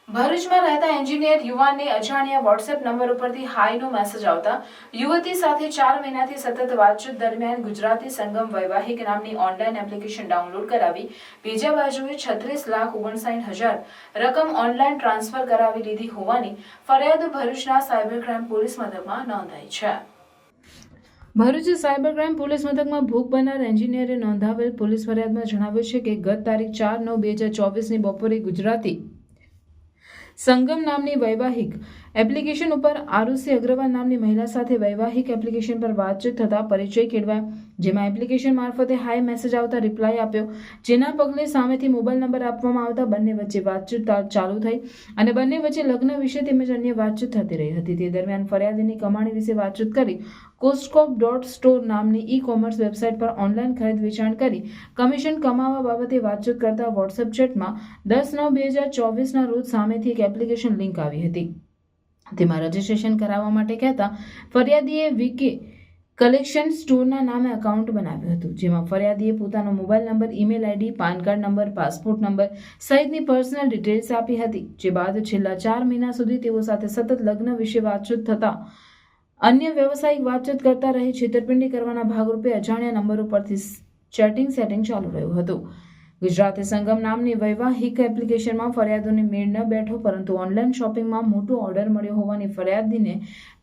ભરૂચમાં રહેતા એન્જિનિયર યુવાનને અજાણ્યા વોટ્સએપ નંબર ઉપરથી હાઈનો મેસેજ આવતા યુવતી સાથે 4 મહિનાથી સતત વાતચીત દરમિયાન ગુજરાતી સંગમ વૈવાહિક નામની ઓનલાઈન એપ્લિકેશન ડાઉનલોડ કરાવી બીજા બાજુએ 36,59,000 રકમ ઓનલાઈન ટ્રાન્સફર કરાવી લીધી હોવાની ફરિયાદ ભરૂચના સાયબર ક્રાઇમ પોલીસ મથકમાં નોંધાઈ છે। ભરૂચ સાયબર ક્રાઇમ પોલીસ મથકમાં ભોગ બનનાર એન્જિનિયરે નોંધાવેલ પોલીસ ફરિયાદમાં જણાવ્યું છે કે ગત તારીખ 4/9/2024ની બપોરે ગુજરાતી સંગમ નામની વૈવાહિક એપ્લિકેશન ઉપર આરુષી અગ્રવાલ નામની મહિલા સાથે વૈવાહિક એપ્લિકેશન પર વાતચીત થતા પરિચય કેળવાયો, જેમાં એપ્લિકેશન મારફતે હાઈ મેસેજ આવતા રિપ્લાય આપ્યો, જેના પગલે સામેથી મોબાઈલ નંબર આપવામાં આવતા બંને વચ્ચે વાતચીત ચાલુ થઈ અને બંને વચ્ચે લગ્ન વિશે તેમજ અન્ય વાતચીત થતી રહી હતી। તે દરમિયાન ફરિયાદીની કમાણી વિશે વાતચીત કરી Costco.store નામની ઈ-કોમર્સ વેબસાઇટ પર ઓનલાઈન ખરીદ વેચાણ કરી કમિશન કમાવા બાબતે વાતચીત કરતા વોટ્સએપ ચેટમાં 10/9/2024ના રોજ સામેથી એક એપ્લિકેશન લિંક આવી હતી। તેમાં રજીસ્ટ્રેશન કરાવવા માટે કહેતા ફરિયાદીએ વીકે કલેક્શન સ્ટોરના નામે એકાઉન્ટ બનાવ્યું હતું, જેમાં ફરિયાદીએ પોતાનો mobile number, email ID, PAN card number, passport number સહિતની પર્સનલ ડિટેલ્સ આપી હતી। જે બાદ છેલ્લા 4 મહિના સુધી તેઓ સાથે સતત લગ્ન વિશે વાતચીત થતા અન્ય વ્યવસાયિક વાતચીત કરતા રહી છેતરપિંડી કરવાના ભાગરૂપે અજાણ્યા નંબર ઉપરથી સેટિંગ ચાલુ રહ્યું હતું। ગુજરાતી સંગમ નામની વૈવાહિક એપ્લિકેશનમાં ફરિયાદોને મેળ ન બેઠો, પરંતુ ઓનલાઈન શોપિંગમાં મોટો ઓર્ડર મળ્યો હોવાની ફરિયાદીને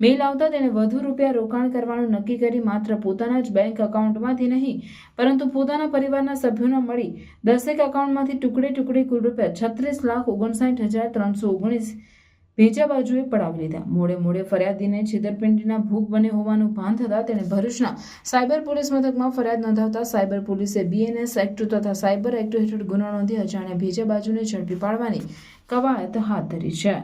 મેલ આવતા તેણે વધુ રૂપિયા રોકાણ કરવાનું નક્કી કરી માત્ર પોતાના જ બેંક એકાઉન્ટમાંથી નહીં પરંતુ પોતાના પરિવારના સભ્યોના મળી 10 એકાઉન્ટમાંથી ટુકડે કુલ રૂપિયા 36,59,319 બીજા બાજુએ પડાવી લીધા। મોડે ફરિયાદીને છેતરપિંડીના ભોગ બન્યો હોવાનું ભાન થતાં તેણે ભરૂચના સાયબર પોલીસ મથકમાં ફરિયાદ નોંધાવતા સાયબર પોલીસે BNS એક્ટ તથા સાયબર એક્ટ હેઠળ ગુનો નોંધી અજાણ્યા બીજા બાજુને ઝડપી પાડવાની કવાયત હાથ ધરી છે।